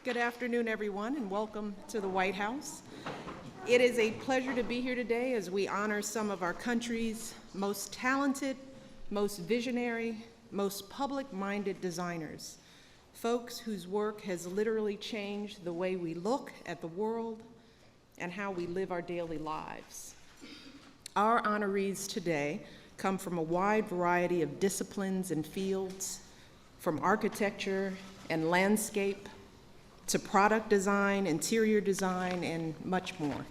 Good afternoon, everyone, and welcome to the White House. It is a pleasure to be here today as we honor some of our country's most talented, most visionary, most public-minded designers, folks whose work has literally changed the way we look at the world and how we live our daily lives. Our honorees today come from a wide variety of disciplines and fields, from architecture and landscape to product design, interior design, and much more.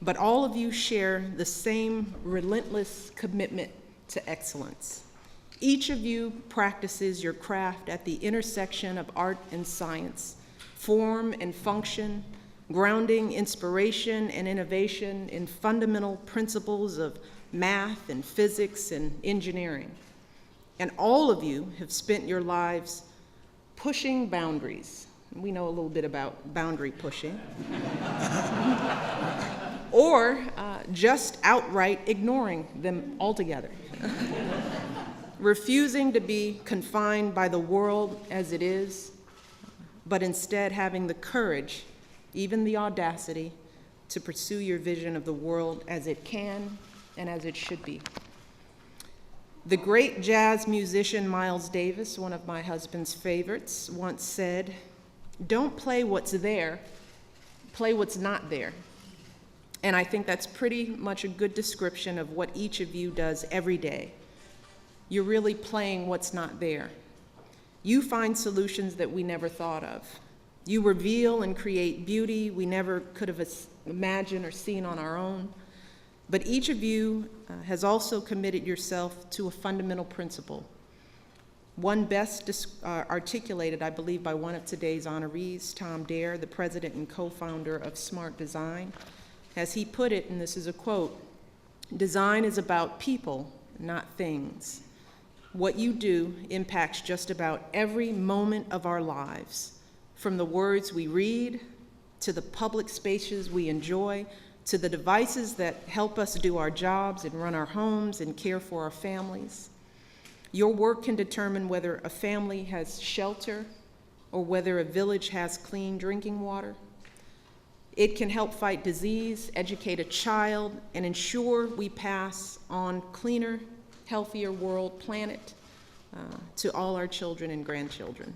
But all of you share the same relentless commitment to excellence. Each of you practices your craft at the intersection of art and science, form and function, grounding inspiration and innovation in fundamental principles of math and physics and engineering. And all of you have spent your lives pushing boundaries. We know a little bit about boundary pushing. Or just outright ignoring them altogether. Refusing to be confined by the world as it is, but instead having the courage, even the audacity, to pursue your vision of the world as it can and as it should be. The great jazz musician Miles Davis, one of my husband's favorites, once said, "Don't play what's there, play what's not there." And I think that's pretty much a good description of what each of you does every day. You're really playing what's not there. You find solutions that we never thought of. You reveal and create beauty we never could have imagined or seen on our own. But each of you has also committed yourself to a fundamental principle, one best articulated, I believe, by one of today's honorees, Tom Dare, the president and co-founder of Smart Design. As he put it, and this is a quote, "Design is about people, not things. What you do impacts just about every moment of our lives, from the words we read, to the public spaces we enjoy, to the devices that help us do our jobs and run our homes and care for our families. Your work can determine whether a family has shelter or whether a village has clean drinking water. It can help fight disease, educate a child, and ensure we pass on cleaner, healthier world, planet to all our children and grandchildren.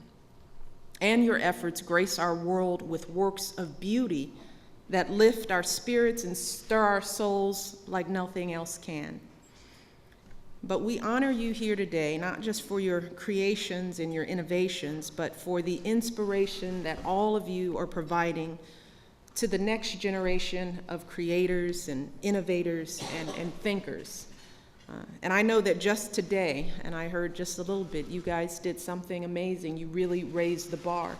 And your efforts grace our world with works of beauty that lift our spirits and stir our souls like nothing else can. But we honor you here today, not just for your creations and your innovations, but for the inspiration that all of you are providing to the next generation of creators and innovators and thinkers. And I know that just today, and I heard just a little bit, you guys did something amazing. You really raised the bar.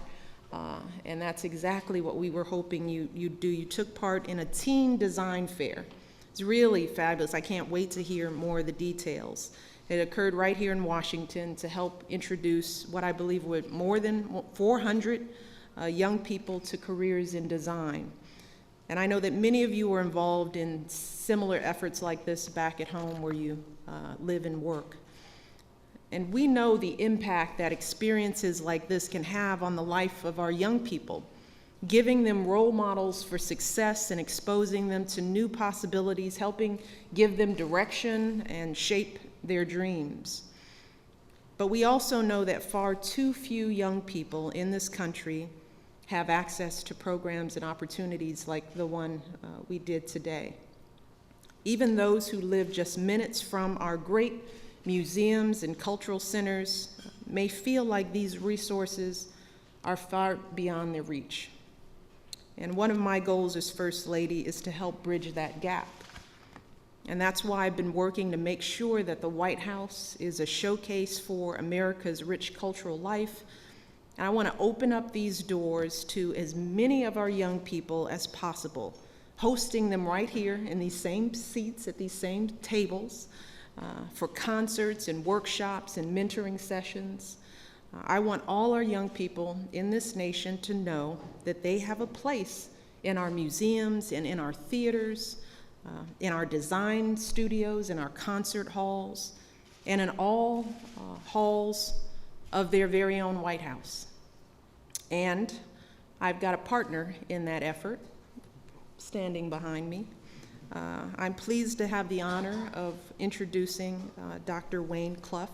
And that's exactly what we were hoping you'd do. You took part in a teen design fair. It's really fabulous. I can't wait to hear more of the details. It occurred right here in Washington to help introduce what I believe were more than 400 young people to careers in design. And I know that many of you were involved in similar efforts like this back at home where you live and work. And we know the impact that experiences like this can have on the life of our young people, giving them role models for success and exposing them to new possibilities, helping give them direction and shape their dreams. But we also know that far too few young people in this country have access to programs and opportunities like the one we did today. Even those who live just minutes from our great museums and cultural centers may feel like these resources are far beyond their reach. And one of my goals as First Lady is to help bridge that gap. And that's why I've been working to make sure that the White House is a showcase for America's rich cultural life. And I want to open up these doors to as many of our young people as possible, hosting them right here in these same seats at these same tables for concerts and workshops and mentoring sessions. I want all our young people in this nation to know that they have a place in our museums and in our theaters, in our design studios, in our concert halls, and in all halls of their very own White House. And I've got a partner in that effort standing behind me. I'm pleased to have the honor of introducing Dr. Wayne Clough,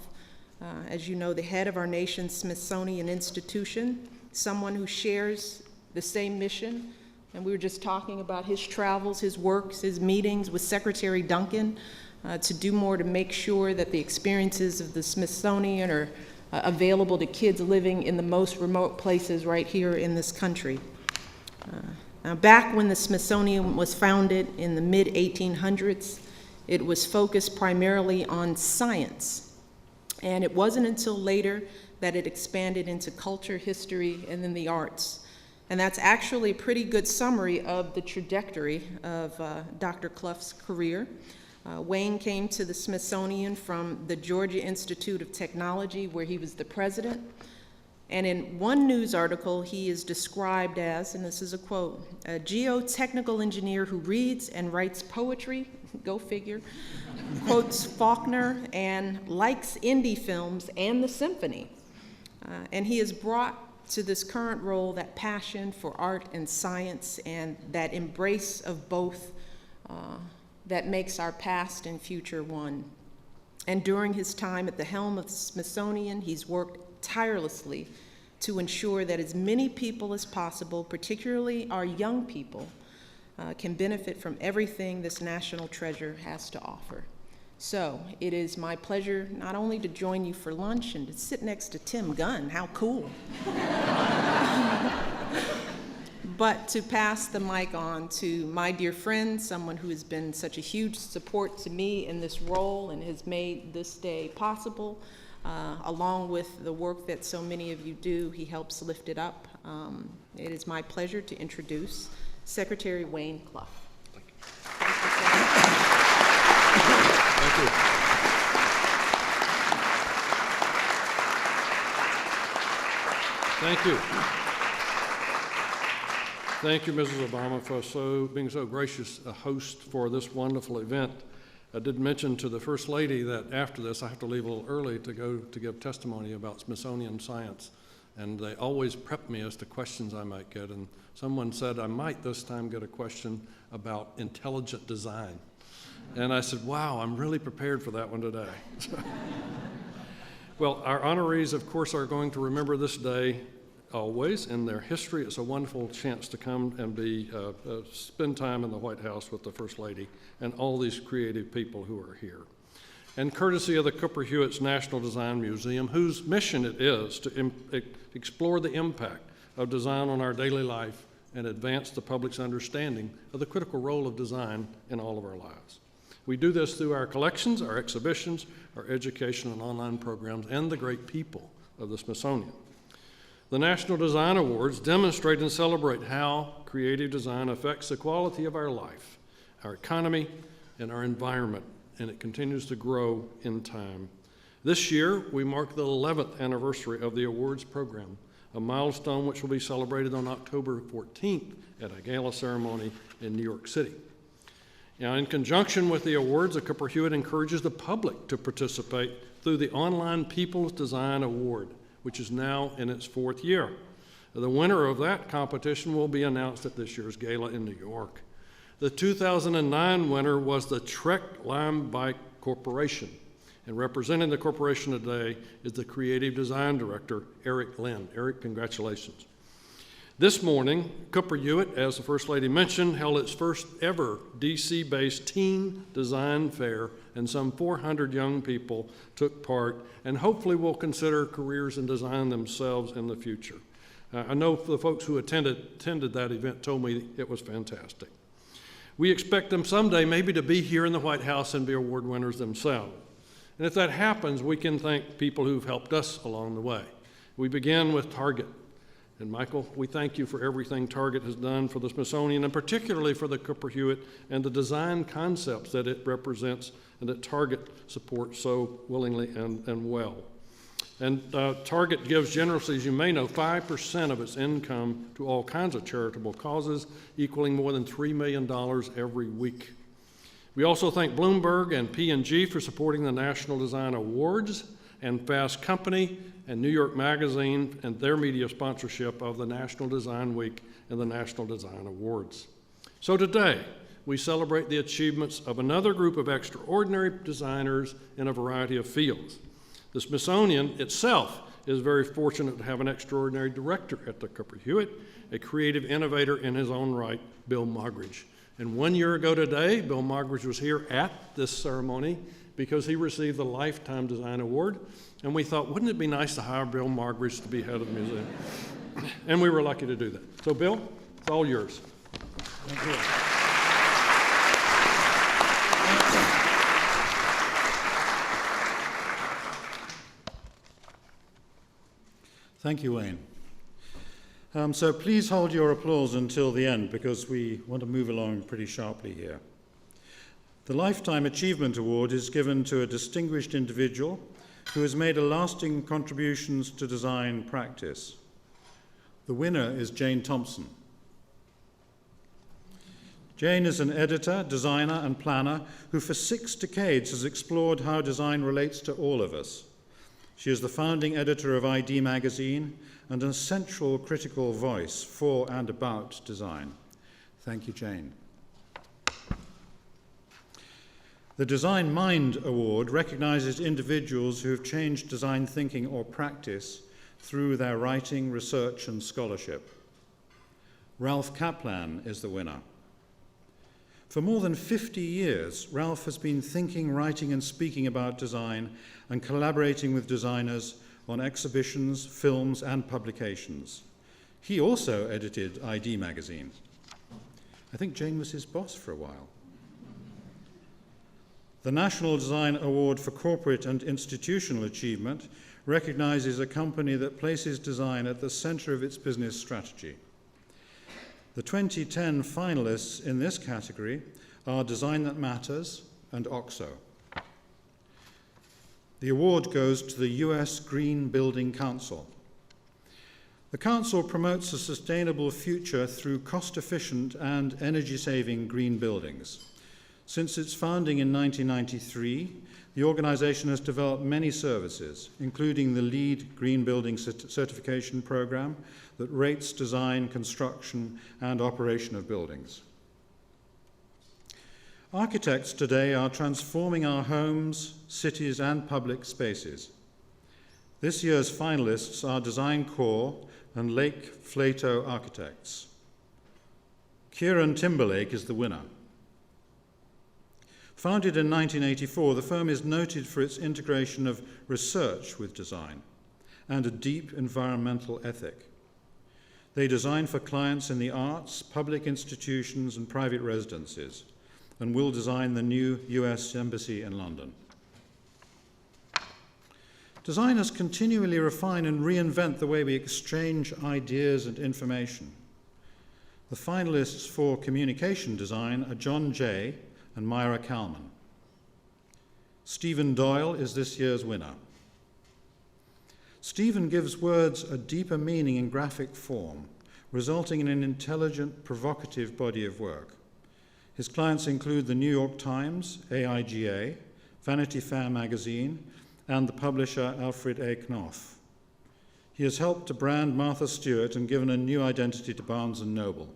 as you know, the head of our nation's Smithsonian Institution, someone who shares the same mission. And we were just talking about his travels, his works, his meetings with Secretary Duncan to do more to make sure that the experiences of the Smithsonian are available to kids living in the most remote places right here in this country. Now, back when the Smithsonian was founded in the mid-1800s, it was focused primarily on science. And it wasn't until later that it expanded into culture, history, and then the arts. And that's actually a pretty good summary of the trajectory of Dr. Clough's career. Wayne came to the Smithsonian from the Georgia Institute of Technology, where he was the president. And in one news article, he is described as, and this is a quote, a geotechnical engineer who reads and writes poetry, go figure, quotes Faulkner, and likes indie films and the symphony. And he has brought to this current role that passion for art and science and that embrace of both that makes our past and future one. And during his time at the helm of the Smithsonian, he's worked tirelessly to ensure that as many people as possible, particularly our young people, can benefit from everything this national treasure has to offer. So it is my pleasure not only to join you for lunch and to sit next to Tim Gunn, how cool, but to pass the mic on to my dear friend, someone who has been such a huge support to me in this role and has made this day possible. Along with the work that so many of you do, he helps lift it up. It is my pleasure to introduce Secretary Wayne Clough. Thank you. Thank you. Thank you, Mrs. Obama, for being so gracious a host for this wonderful event. I did mention to the First Lady that after this I have to leave a little early to go to give testimony about Smithsonian science, and they always prep me as to questions I might get, and someone said I might this time get a question about intelligent design. And I said, wow, I'm really prepared for that one today. Well, our honorees, of course, are going to remember this day always in their history. It's a wonderful chance to come and spend time in the White House with the First Lady and all these creative people who are here. And courtesy of the Cooper Hewitt's National Design Museum, whose mission it is to explore the impact of design on our daily life and advance the public's understanding of the critical role of design in all of our lives. We do this through our collections, our exhibitions, our education and online programs, and the great people of the Smithsonian. The National Design Awards demonstrate and celebrate how creative design affects the quality of our life, our economy, and our environment, and it continues to grow in time. This year, we mark the 11th anniversary of the awards program, a milestone which will be celebrated on October 14th at a gala ceremony in New York City. Now, in conjunction with the awards, the Cooper Hewitt encourages the public to participate through the online People's Design Award, which is now in its 4th year. The winner of that competition will be announced at this year's gala in New York. The 2009 winner was the Trek Lime Bike Corporation, and representing the corporation today is the Creative Design Director, Eric Lynn. Eric, congratulations. This morning, Cooper Hewitt, as the First Lady mentioned, held its first ever DC-based teen design fair, and some 400 young people took part and hopefully will consider careers in design themselves in the future. I know the folks who attended that event told me it was fantastic. We expect them someday maybe to be here in the White House and be award winners themselves. And if that happens, we can thank people who've helped us along the way. We begin with Target. And Michael, we thank you for everything Target has done for the Smithsonian, and particularly for the Cooper Hewitt and the design concepts that it represents and that Target supports so willingly and well. And Target gives generously, as you may know, 5% of its income to all kinds of charitable causes, equaling more than $3 million every week. We also thank Bloomberg and P&G for supporting the National Design Awards, and Fast Company and New York Magazine and their media sponsorship of the National Design Week and the National Design Awards. So today, we celebrate the achievements of another group of extraordinary designers in a variety of fields. The Smithsonian itself is very fortunate to have an extraordinary director at the Cooper Hewitt, a creative innovator in his own right, Bill Moggridge. And 1 year ago today, Bill Moggridge was here at this ceremony because he received the Lifetime Design Award. And we thought, wouldn't it be nice to hire Bill Moggridge to be head of the museum? And we were lucky to do that. So Bill, it's all yours. Thank you. Thank you, Wayne. So please hold your applause until the end because we want to move along pretty sharply here. The Lifetime Achievement Award is given to a distinguished individual who has made a lasting contributions to design practice. The winner is Jane Thompson. Jane is an editor, designer, and planner who for 6 decades has explored how design relates to all of us. She is the founding editor of ID magazine and a central critical voice for and about design. Thank you, Jane. The Design Mind Award recognizes individuals who have changed design thinking or practice through their writing, research, and scholarship. Ralph Kaplan is the winner. For more than 50 years, Ralph has been thinking, writing, and speaking about design and collaborating with designers on exhibitions, films, and publications. He also edited ID magazine. I think Jane was his boss for a while. The National Design Award for Corporate and Institutional Achievement recognizes a company that places design at the center of its business strategy. The 2010 finalists in this category are Design That Matters and OXO. The award goes to the US Green Building Council. The council promotes a sustainable future through cost-efficient and energy-saving green buildings. Since its founding in 1993, the organization has developed many services, including the LEED Green Building Certification Program that rates design, construction, and operation of buildings. Architects today are transforming our homes, cities, and public spaces. This year's finalists are Design Core and Lake Flato Architects. Kieran Timberlake is the winner. Founded in 1984, the firm is noted for its integration of research with design and a deep environmental ethic. They design for clients in the arts, public institutions, and private residences, and will design the new US Embassy in London. Designers continually refine and reinvent the way we exchange ideas and information. The finalists for communication design are John Jay and Myra Kalman. Stephen Doyle is this year's winner. Stephen gives words a deeper meaning in graphic form, resulting in an intelligent, provocative body of work. His clients include the New York Times, AIGA, Vanity Fair magazine, and the publisher Alfred A. Knopf. He has helped to brand Martha Stewart and given a new identity to Barnes & Noble.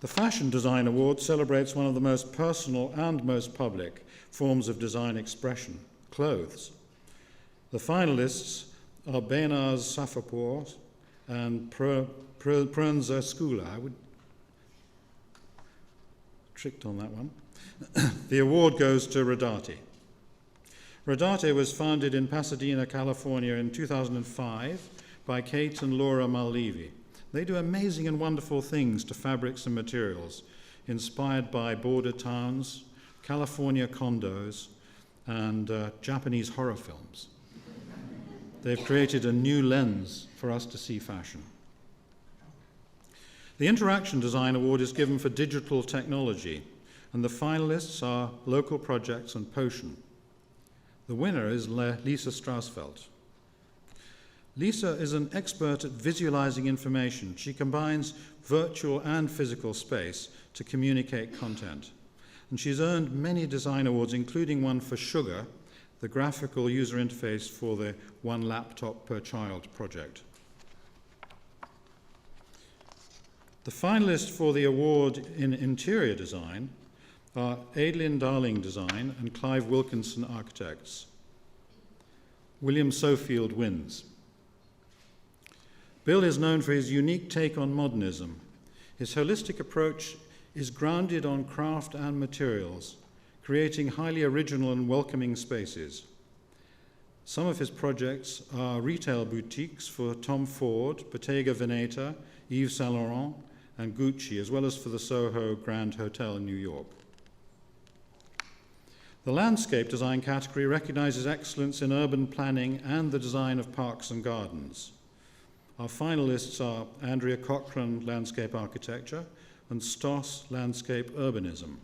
The Fashion Design Award celebrates one of the most personal and most public forms of design expression, clothes. The finalists are Behnaz Safapour and Prunza Skula. I would tricked on that one. The award goes to Rodarte. Rodarte was founded in Pasadena, California in 2005 by Kate and Laura Mallevi. They do amazing and wonderful things to fabrics and materials, inspired by border towns, California condos, and Japanese horror films. They've created a new lens for us to see fashion. The Interaction Design Award is given for digital technology, and the finalists are Local Projects and Potion. The winner is Lisa Strausfeld. Lisa is an expert at visualizing information. She combines virtual and physical space to communicate content. And she's earned many design awards, including one for Sugar, the graphical user interface for the One Laptop Per Child project. The finalists for the award in interior design are Aidelin Darling Design and Clive Wilkinson Architects. William Sofield wins. Bill is known for his unique take on modernism. His holistic approach is grounded on craft and materials, creating highly original and welcoming spaces. Some of his projects are retail boutiques for Tom Ford, Bottega Veneta, Yves Saint Laurent, and Gucci, as well as for the Soho Grand Hotel in New York. The landscape design category recognizes excellence in urban planning and the design of parks and gardens. Our finalists are Andrea Cochran, Landscape Architecture, and Stoss, Landscape Urbanism.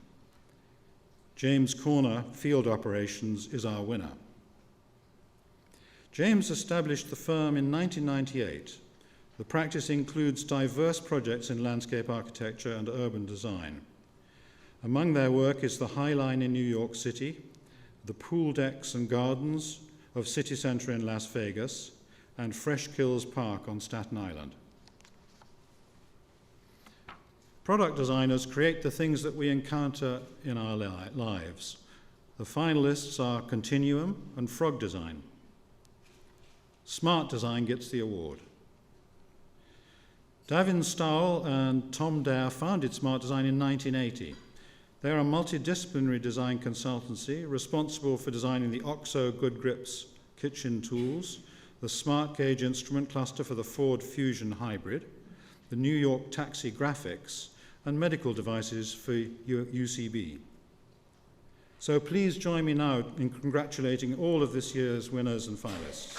James Corner, Field Operations, is our winner. James established the firm in 1998. The practice includes diverse projects in landscape architecture and urban design. Among their work is the High Line in New York City, the pool decks and gardens of City Center in Las Vegas, and Fresh Kills Park on Staten Island. Product designers create the things that we encounter in our lives. The finalists are Continuum and Frog Design. Smart Design gets the award. Davin Stowell and Tom Dare founded Smart Design in 1980. They are a multidisciplinary design consultancy responsible for designing the OXO Good Grips kitchen tools, the Smart Gauge instrument cluster for the Ford Fusion Hybrid, the New York Taxi graphics, and medical devices for UCB. So please join me now in congratulating all of this year's winners and finalists.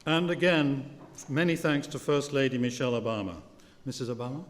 And again, many thanks to First Lady Michelle Obama. Mrs. Obama?